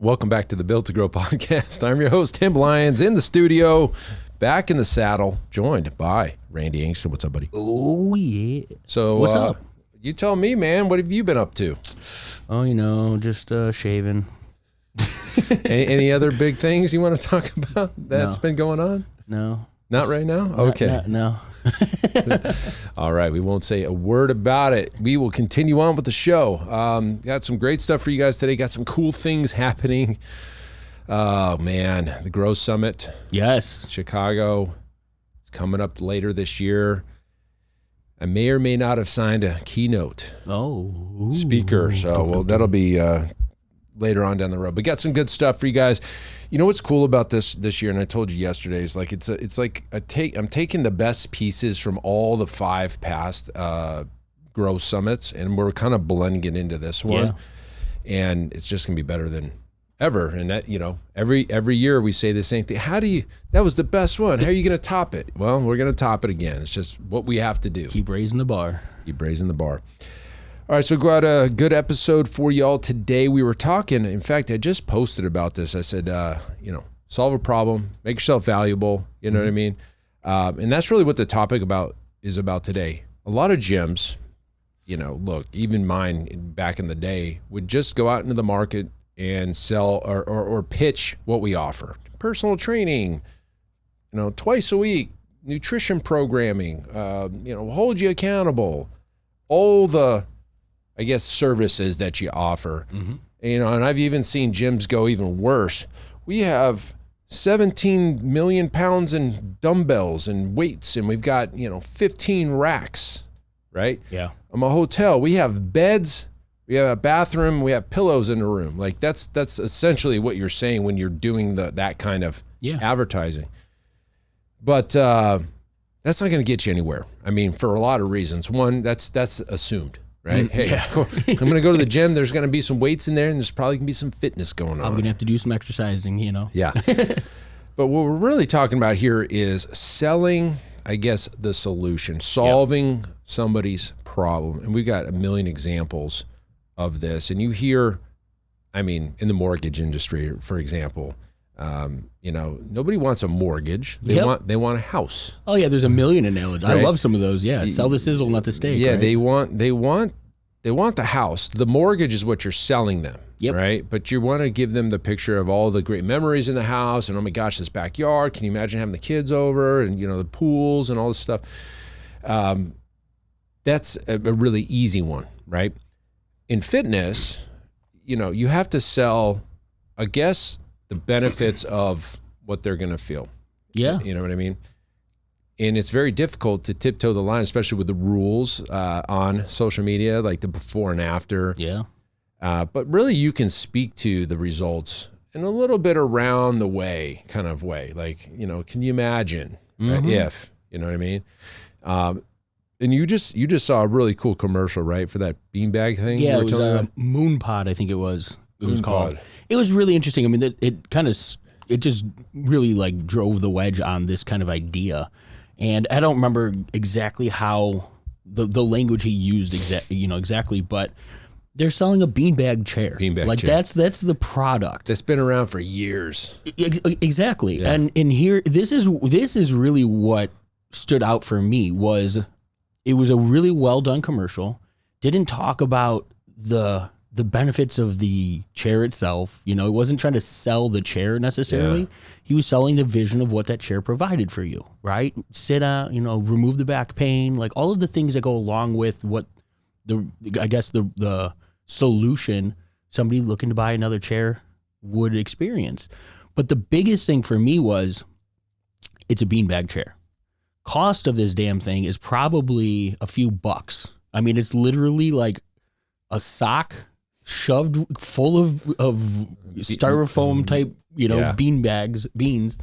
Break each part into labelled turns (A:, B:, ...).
A: Welcome back to the Built to Grow podcast. I'm your host, Tim Lyons, in the studio, back in the saddle, joined by Randy Angston. What's up, buddy?
B: Oh, yeah.
A: So,
B: what's up?
A: You tell me, man. What have you been up to?
B: Oh, just shaving.
A: any other big things you want to talk about that's been going on?
B: No.
A: Not right now? Okay.
B: No.
A: All right. We won't say a word about it. We will continue on with the show. Got some great stuff for you guys today. Got some cool things happening. Oh, man. The Grow Summit.
B: Yes.
A: Chicago. It's coming up later this year. I may or may not have signed a keynote speaker. So, that'll be later on down the road. But got some good stuff for you guys. You know what's cool about this year, and I told you yesterday, is like I'm taking the best pieces from all the 5 past Grow Summits, and we're kind of blending it into this one. Yeah. And it's just gonna be better than ever. And that, every year we say the same thing. That was the best one. How are you gonna top it? Well, we're gonna top it again. It's just what we have to do.
B: Keep raising the bar.
A: All right, so got a good episode for y'all today. We were talking, in fact, I just posted about this. I said, solve a problem, make yourself valuable, you know what I mean? And that's really what the topic is about today. A lot of gyms, look, even mine back in the day, would just go out into the market and sell or pitch what we offer. Personal training, twice a week, nutrition programming, hold you accountable, all the services that you offer. Mm-hmm. And I've even seen gyms go even worse. We have 17 million pounds in dumbbells and weights, and we've got, 15 racks, right?
B: Yeah.
A: I'm a hotel. We have beds, we have a bathroom, we have pillows in the room. Like that's essentially what you're saying when you're doing that kind of advertising. But that's not going to get you anywhere. I mean, for a lot of reasons. One, that's assumed. Right? Hey, I'm going to go to the gym. There's going to be some weights in there, and there's probably going to be some fitness going on.
B: I'm going to have to do some exercising,
A: Yeah. But what we're really talking about here is selling, the solution, solving somebody's problem. And we've got a million examples of this. And you hear, in the mortgage industry, for example, nobody wants a mortgage. They want a house.
B: Oh yeah, there's a million analogies. Right? I love some of those. Yeah, sell the sizzle, not the steak.
A: Yeah,
B: right?
A: they want the house. The mortgage is what you're selling them. Yep. Right. But you want to give them the picture of all the great memories in the house, and oh my gosh, this backyard. Can you imagine having the kids over, and the pools and all this stuff? That's a really easy one, right? In fitness, you have to sell, the benefits of what they're going to feel.
B: Yeah.
A: You know what I mean? And it's very difficult to tiptoe the line, especially with the rules on social media, like the before and after.
B: Yeah.
A: But really you can speak to the results in a little bit around the way, kind of way. Like, can you imagine if, you know what I mean? And you just saw a really cool commercial, right? For that beanbag thing?
B: Yeah, it was Moon Pod, I think it was. It was called. It was really interesting. I mean, it just really drove the wedge on this kind of idea. And I don't remember exactly how the language he used exactly, but they're selling a beanbag chair. Chair. That's the product.
A: That's been around for years.
B: Exactly. Yeah. And here this is really what stood out for me was it was a really well done commercial. Didn't talk about the benefits of the chair itself. It wasn't trying to sell the chair necessarily. Yeah. He was selling the vision of what that chair provided for you, right? Sit down, remove the back pain, like all of the things that go along with what the solution somebody looking to buy another chair would experience. But the biggest thing for me was it's a beanbag chair. Cost of this damn thing is probably a few bucks. I mean, it's literally like a sock shoved full of styrofoam type, beans.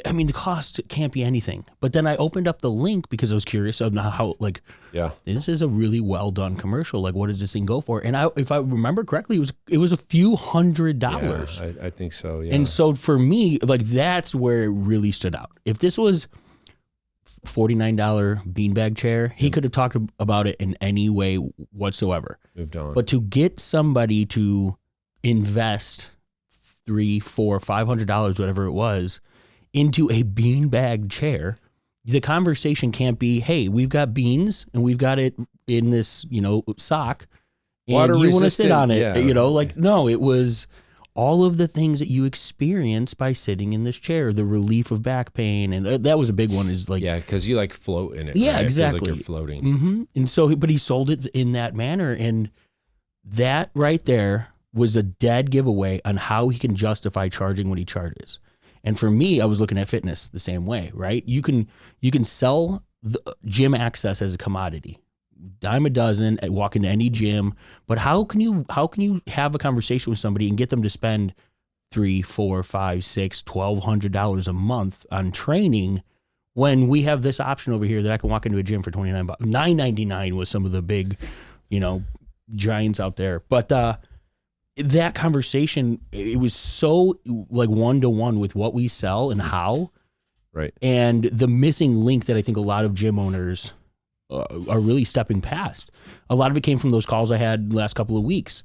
B: I mean, the cost can't be anything. But then I opened up the link because I was curious of how, this is a really well done commercial. Like, what does this thing go for? And if I remember correctly, it was a few $100s.
A: Yeah, I think so. Yeah.
B: And so for me, that's where it really stood out. If this was $49 beanbag chair, he could have talked about it in any way whatsoever.
A: Moved on.
B: But to get somebody to invest $300, $400, $500, whatever it was, into a beanbag chair, the conversation can't be, hey, we've got beans and we've got it in this, sock, and
A: Water
B: you want to
A: resistant,
B: sit on it,
A: yeah.
B: no, it was all of the things that you experience by sitting in this chair, the relief of back pain. And that was a big one, is like,
A: Yeah, because you like float in it.
B: yeah,
A: right?
B: exactly.
A: It feels like you're floating.
B: And so, but he sold it in that manner. And that right there was a dead giveaway on how he can justify charging what he charges. And for me, I was looking at fitness the same way, right? You can sell the gym access as a commodity, dime a dozen, walk into any gym. But how can you have a conversation with somebody and get them to spend $300, $400, $500, $600, $1,200 a month on training when we have this option over here that I can walk into a gym for $29, $9.99 with some of the big, giants out there. But that conversation, it was so like 1-to-1 with what we sell and how.
A: Right.
B: And the missing link that I think a lot of gym owners are really stepping past. A lot of it came from those calls I had the last couple of weeks.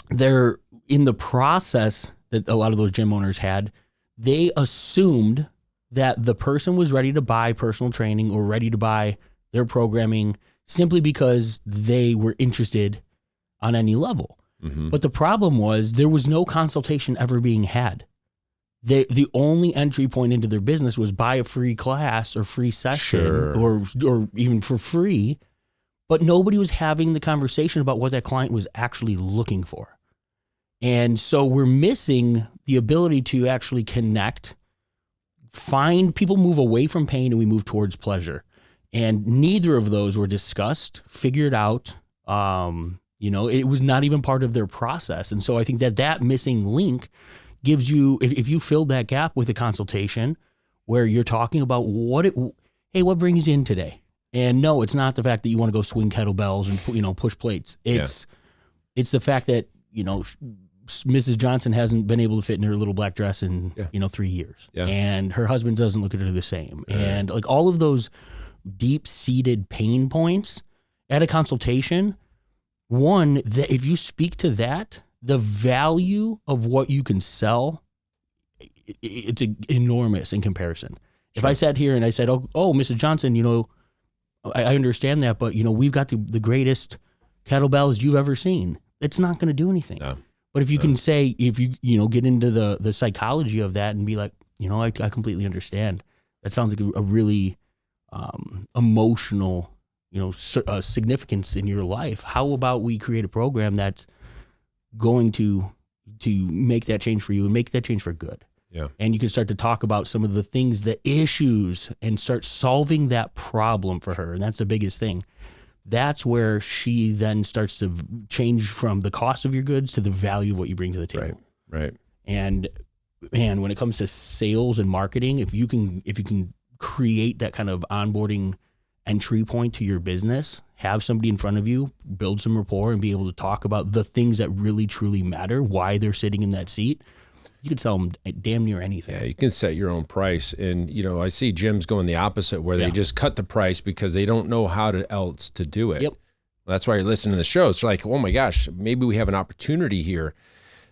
B: They're in the process that a lot of those gym owners had. They assumed that the person was ready to buy personal training or ready to buy their programming simply because they were interested on any level.
A: Mm-hmm.
B: But the problem was there was no consultation ever being had. The only entry point into their business was buy a free class or free session,
A: Sure.
B: or even for free, but nobody was having the conversation about what that client was actually looking for. And so we're missing the ability to actually connect, find people move away from pain and we move towards pleasure. And neither of those were discussed, figured out. It was not even part of their process. And so I think that missing link gives you, if you filled that gap with a consultation where you're talking about what brings you in today? And no, it's not the fact that you want to go swing kettlebells and, push plates. It's the fact that, Mrs. Johnson hasn't been able to fit in her little black dress in, 3 years. Yeah. And her husband doesn't look at her the same. Right. And like all of those deep-seated pain points at a consultation, one, that if you speak to that, the value of what you can sell, it's enormous in comparison. Sure. If I sat here and I said, oh, Mrs. Johnson, I understand that, but, we've got the greatest kettlebells you've ever seen. It's not going to do anything. No. But if you can say, if you get into the psychology of that and be like, I completely understand. That sounds like a really emotional, significance in your life. How about we create a program that's going to make that change for you and make that change for good? Yeah. And you can start to talk about some of the things, the issues, and start solving that problem for her. And that's the biggest thing. That's where she then starts to change from the cost of your goods to the value of what you bring to the table.
A: Right.
B: And man, when it comes to sales and marketing, if you can create that kind of onboarding entry point to your business, have somebody in front of you, build some rapport, and be able to talk about the things that really truly matter, why they're sitting in that seat, you can sell them damn near anything.
A: Yeah, you can set your own price. And, I see gyms going the opposite where they just cut the price because they don't know how else to do it.
B: Yep.
A: Well, that's why you're listening to the show. It's like, oh my gosh, maybe we have an opportunity here.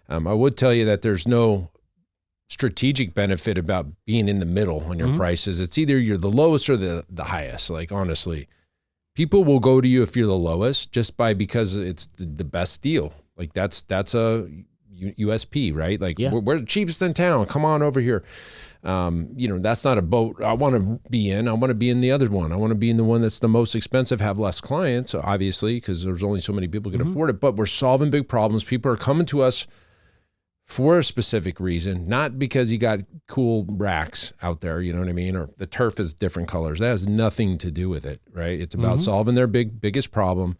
A: I would tell you that there's no strategic benefit about being in the middle on your prices. It's either you're the lowest or the highest. Like, honestly, people will go to you if you're the lowest just because it's the best deal. Like that's a USP, right? Like we're the cheapest in town. Come on over here. That's not a boat I want to be in. I want to be in the other one. I want to be in the one that's the most expensive, have less clients, obviously, because there's only so many people who can afford it. But we're solving big problems. People are coming to us for a specific reason, not because you got cool racks out there, you know what I mean? Or the turf is different colors. That has nothing to do with it, right? It's about solving their biggest problem.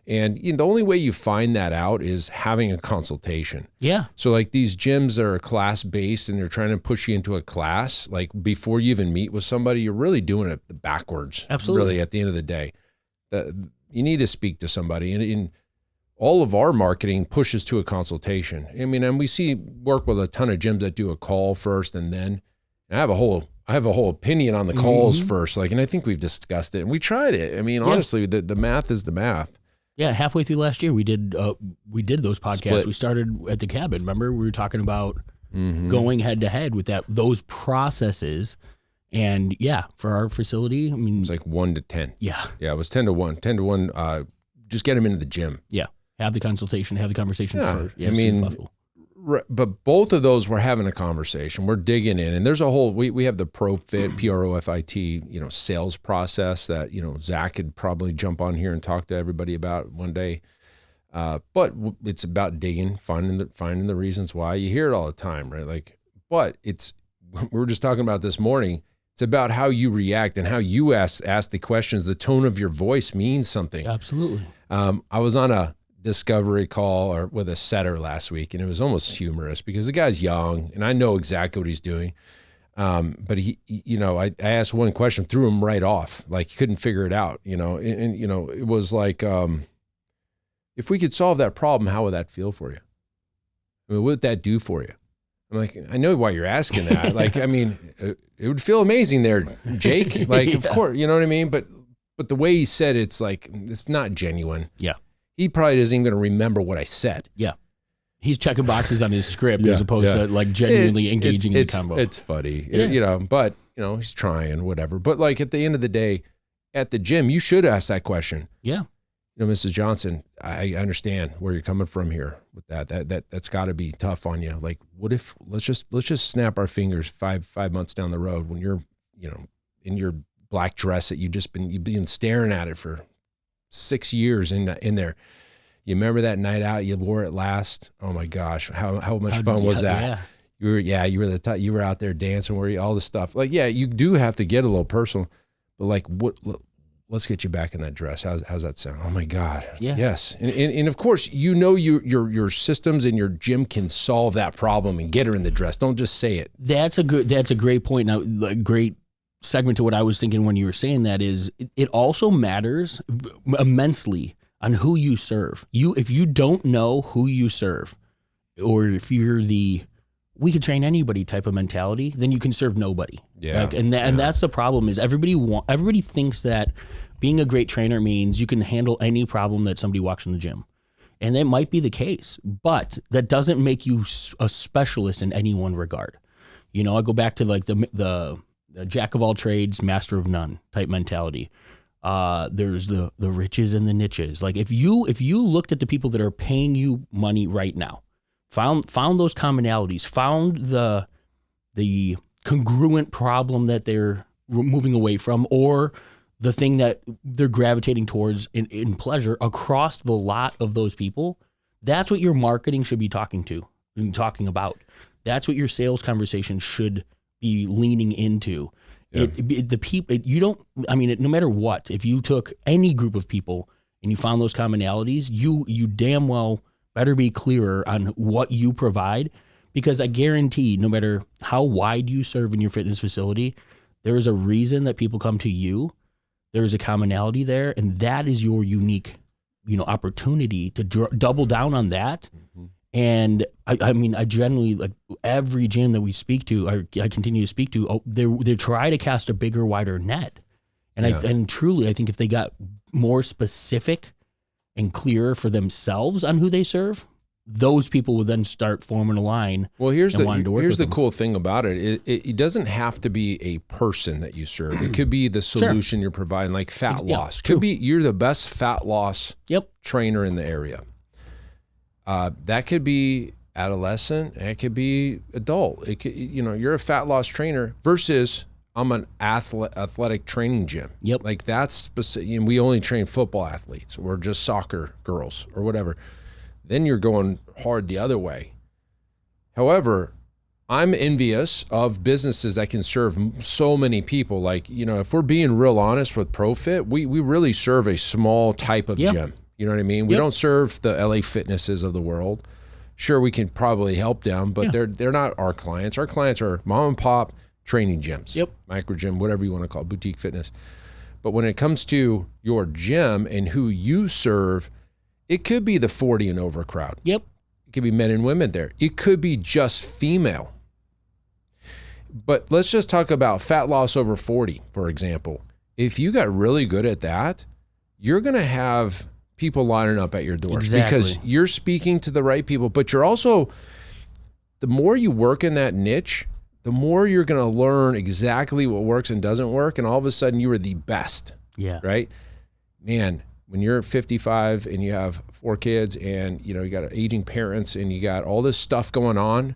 A: And the only way you find that out is having a consultation. Yeah. So like these gyms are class-based and they're trying to push you into a class. Like before you even meet with somebody, you're really doing it backwards. Absolutely. Really at the end of the day. You need to speak to somebody. And all of our marketing pushes to a consultation. I mean, and we work with a ton of gyms that do a call first and then. And I have a whole opinion on the calls first. And I think we've discussed it and we tried it. I mean, honestly, the math is the math.
B: Yeah, halfway through last year, we did those podcasts.
A: Split.
B: We started at the cabin. Remember, we were talking about going head to head with those processes. And yeah, for our facility, I mean,
A: It was like 1 to 10.
B: yeah,
A: Yeah, it was 10 to 1. 10 to 1. Just get them into the gym.
B: yeah. Have the consultation, have the conversation
A: Yeah,
B: first. Yeah,
A: I mean,
B: as soon as possible.
A: But both of those, we're having a conversation. We're digging in, and there's a whole. We have the ProFit, PROFIT, sales process that Zach could probably jump on here and talk to everybody about one day. But it's about digging, finding the reasons why. You hear it all the time, right? Like, but it's we were just talking about this morning. It's about how you react and how you ask the questions. The tone of your voice means something.
B: Absolutely.
A: I was on a discovery call with a setter last week, and it was almost humorous because the guy's young and I know exactly what he's doing. But I asked one question, threw him right off. Like he couldn't figure it out, and it was like, if we could solve that problem, how would that feel for you? I mean, what would that do for you? I'm like, I know why you're asking that. Like, I mean, it would feel amazing there, Jake. Like,
B: Yeah.
A: Of course, you know what I mean? But the way he said it's like, it's not genuine.
B: Yeah.
A: He probably isn't even going to remember what I said.
B: Yeah. He's checking boxes on his script
A: Yeah,
B: as opposed
A: yeah.
B: to like genuinely engaging in the combo.
A: It's funny,
B: Yeah.
A: but he's trying, whatever. But like at the end of the day, at the gym, you should ask that question.
B: Yeah.
A: Mrs. Johnson, I understand where you're coming from here with that. That's got to be tough on you. Like, what if let's just snap our fingers five months down the road when you're in your black dress that you've been staring at it for 6 years in there. You remember that night out you wore it last? Oh my gosh, how much fun was that?
B: Yeah.
A: You were you were out there dancing, all the stuff. Like, yeah, you do have to get a little personal, but like let's get you back in that dress. How's that sound? Oh my God.
B: Yeah.
A: Yes. And of course, your systems in your gym can solve that problem and get her in the dress. Don't just say it.
B: That's a great point. Now, a great segment to what I was thinking when you were saying that is it also matters immensely on who you serve. If you don't know who you serve, or if you're we could train anybody type of mentality, then you can serve nobody.
A: Yeah.
B: And that's the problem is everybody thinks that being a great trainer means you can handle any problem that somebody walks in the gym. And that might be the case, but that doesn't make you a specialist in any one regard. I go back to like the jack of all trades, master of none type mentality. There's the riches and the niches. Like if you looked at the people that are paying you money right now, found those commonalities, found the congruent problem that they're moving away from, or the thing that they're gravitating towards in pleasure across the lot of those people, that's what your marketing should be talking about. That's what your sales conversation should be leaning into.
A: Yeah.
B: No matter what, if you took any group of people and you found those commonalities, you damn well better be clearer on what you provide, because I guarantee no matter how wide you serve in your fitness facility, there is a reason that people come to you. There is a commonality there, and that is your unique, opportunity to double down on that. Mm-hmm. And I generally, like every gym that we speak to, I continue to speak to, they try to cast a bigger, wider net. And and truly, I think if they got more specific and clearer for themselves on who they serve, those people will then start forming a line.
A: Well, here's the cool thing about it. It doesn't have to be a person that you serve. It could be the solution you're providing, like fat loss. Could be you're the best fat loss trainer in the area. That could be adolescent. It could be adult. It could, you're a fat loss trainer versus I'm an athletic training gym.
B: Yep.
A: Like that's specific. And we only train football athletes or just soccer girls or whatever. Then you're going hard the other way. However, I'm envious of businesses that can serve so many people. Like, if we're being real honest with ProFit, we really serve a small type of gym. You know what I mean? We don't serve the LA Fitnesses of the world. Sure, we can probably help them, but they're not our clients. Our clients are mom and pop training gyms, micro gym, whatever you want to call it, boutique fitness. But when it comes to your gym and who you serve, it could be the 40 and over crowd. Yep. It could be men and women there. It could be just female. But let's just talk about fat loss over 40, for example. If you got really good at that, you're going to have people lining up at your doors
B: Exactly.
A: because you're speaking to the right people, but you're also, the more you work in that niche, the more you're going to learn exactly what works and doesn't work. And all of a sudden you are the best.
B: Yeah.
A: Right? Man, when you're 55 and you have 4 kids and, you know, you got aging parents and you got all this stuff going on,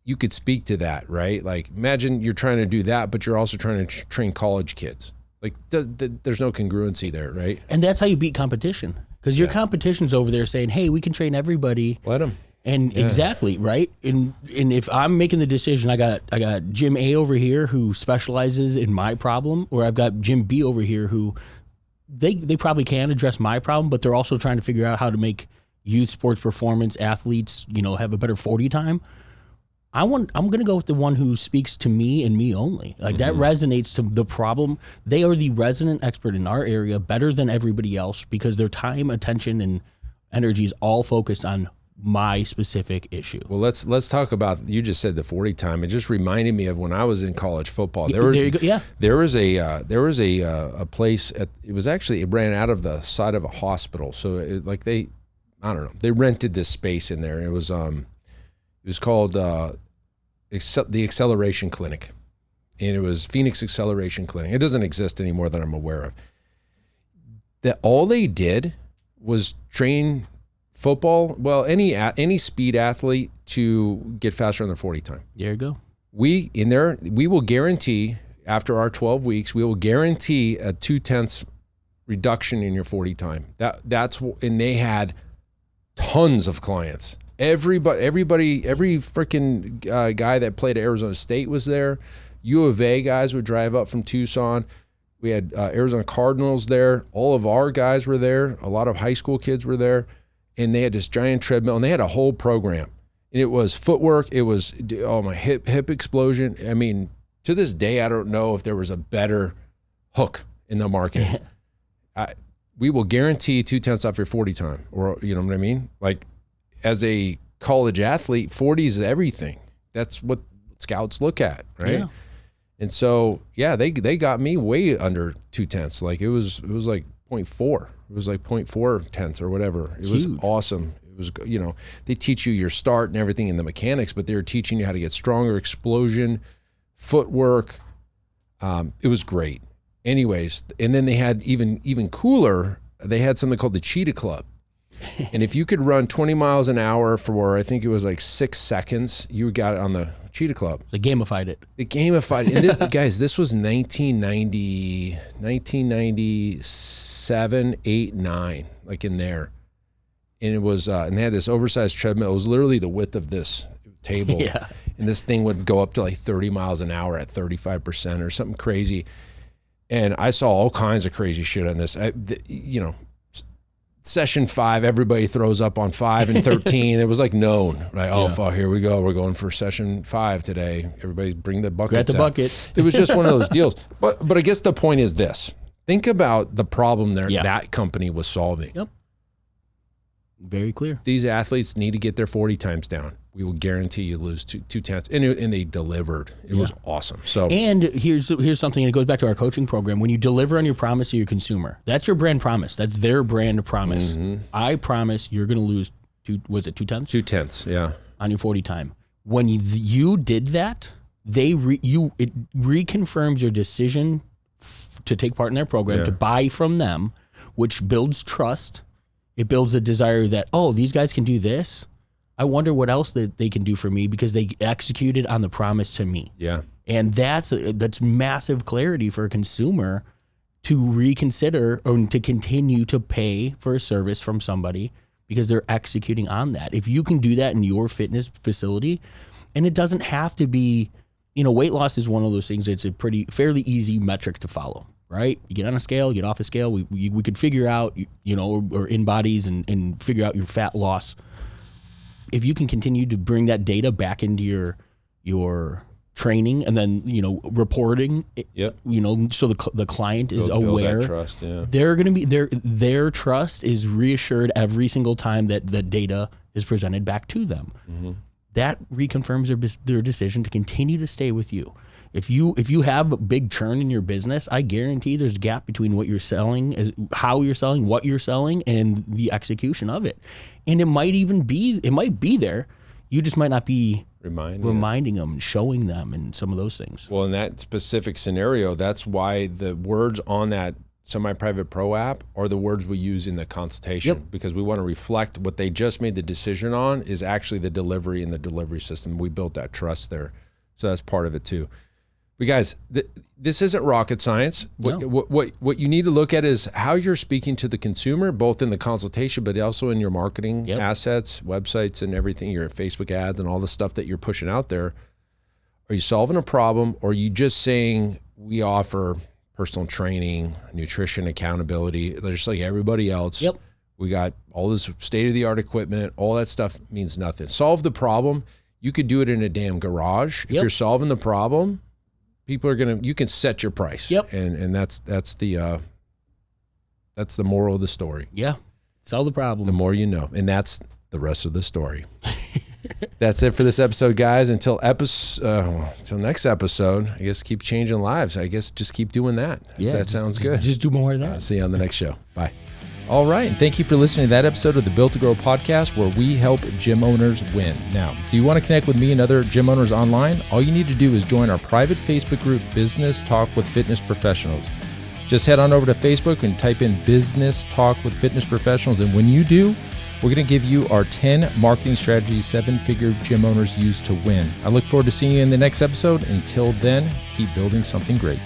A: you could speak to that, right? Like, imagine you're trying to do that, but you're also trying to train college kids. Like, there's no congruency there, right?
B: And that's how you beat competition, because your competition's over there saying, hey, we can train everybody.
A: Let them.
B: And exactly, right? And if I'm making the decision, I got Jim A over here who specializes in my problem, or I've got Jim B over here who they probably can address my problem, but they're also trying to figure out how to make youth sports performance athletes, you know, have a better 40 time. I'm going to go with the one who speaks to me and me only. Like that resonates to the problem. They are the resident expert in our area, better than everybody else, because their time, attention, and energy is all focused on my specific issue.
A: Well, let's talk about, you just said the 40 time. It just reminded me of when I was in college football.
B: There you go. Yeah.
A: There was a place it ran out of the side of a hospital. So they rented this space in there. It was called the Acceleration Clinic, and it was Phoenix Acceleration Clinic. It doesn't exist anymore that I'm aware of. That all they did was train football, well, any speed athlete to get faster on their 40 time.
B: There you go.
A: We will guarantee, after our 12 weeks, we will guarantee a 0.2 reduction in your 40 time. And they had tons of clients. Every freaking guy that played at Arizona State was there. U of A guys would drive up from Tucson. We had Arizona Cardinals there. All of our guys were there. A lot of high school kids were there. And they had this giant treadmill, and they had a whole program. And it was footwork. It was, my hip explosion. I mean, to this day, I don't know if there was a better hook in the market. We will guarantee 0.2 off your 40 time, or you know what I mean? Like, as a college athlete, 40 is everything. That's what scouts look at, right? Yeah. And so, they got me way under 0.2. Like it was like 0.4. It was like 0.4 tenths or whatever. It was awesome. It was, they teach you your start and everything in the mechanics, but they were teaching you how to get stronger, explosion, footwork. It was great. Anyways, and then they had even cooler, they had something called the Cheetah Club. And if you could run 20 miles an hour for, I think it was like 6 seconds, you got it on the Cheetah Club.
B: They gamified it.
A: And this was 1997, 8, 9, like in there. And it was, and they had this oversized treadmill. It was literally the width of this table. Yeah. And this thing would go up to like 30 miles an hour at 35% or something crazy. And I saw all kinds of crazy shit on this. Session 5, everybody throws up on 5 and 13. It was like known, right? Oh, fuck, here we go. We're going for session 5 today. Everybody bring the buckets.
B: Got the bucket.
A: It was just one of those deals. But I guess the point is this. Think about the problem that company was solving.
B: Yep. Very clear.
A: These athletes need to get their 40 times down. We will guarantee you lose 0.2. And they delivered. It was awesome. So,
B: and here's something, and it goes back to our coaching program. When you deliver on your promise to your consumer, that's your brand promise. That's their brand promise. Mm-hmm. I promise you're going to lose 0.2.
A: 0.2, yeah.
B: On your 40 time. When you did that, it reconfirms your decision to take part in their program, to buy from them, which builds trust. It builds a desire that, these guys can do this. I wonder what else that they can do for me because they executed on the promise to me.
A: Yeah.
B: And that's massive clarity for a consumer to reconsider or to continue to pay for a service from somebody because they're executing on that. If you can do that in your fitness facility, and it doesn't have to be, weight loss is one of those things that's a fairly easy metric to follow. Right? You get on a scale, you get off a scale. We could figure out, or in bodies and figure out your fat loss. If you can continue to bring that data back into your training and then, reporting, so the client is aware.
A: That trust,
B: they're going to be their trust is reassured every single time that the data is presented back to them. Mm-hmm. That reconfirms their decision to continue to stay with you. If you have a big churn in your business, I guarantee there's a gap between what you're selling, how you're selling, what you're selling, and the execution of it. And it might be there. You just might not be reminding them, showing them, and some of those things.
A: Well, in that specific scenario, that's why the words on that Semi-Private Pro app are the words we use in the consultation, because we want to reflect what they just made the decision on is actually the delivery and the delivery system. We built that trust there. So that's part of it too. But guys, this isn't rocket science. What you need to look at is how you're speaking to the consumer, both in the consultation, but also in your marketing assets, websites, and everything, your Facebook ads and all the stuff that you're pushing out there. Are you solving a problem, or are you just saying we offer personal training, nutrition, accountability, just like everybody else? We got all this state-of-the-art equipment. All that stuff means nothing. Solve the problem. You could do it in a damn garage. If you're solving the problem, people are you can set your price. And that's the moral of the story.
B: Yeah. Solve the problem.
A: The more you know. And that's the rest of the story. That's it for this episode, guys. Until next episode, I guess keep changing lives. I guess just keep doing that.
B: Yeah,
A: that sounds good.
B: Just do more of that.
A: See you on the next show. Bye. All right, and thank you for listening to that episode of the Built to Grow podcast, where we help gym owners win. Now, do you want to connect with me and other gym owners online? All you need to do is join our private Facebook group, Business Talk with Fitness Professionals. Just head on over to Facebook and type in Business Talk with Fitness Professionals, and when you do, we're going to give you our 10 marketing strategies 7-figure gym owners use to win. I look forward to seeing you in the next episode. Until then, keep building something great.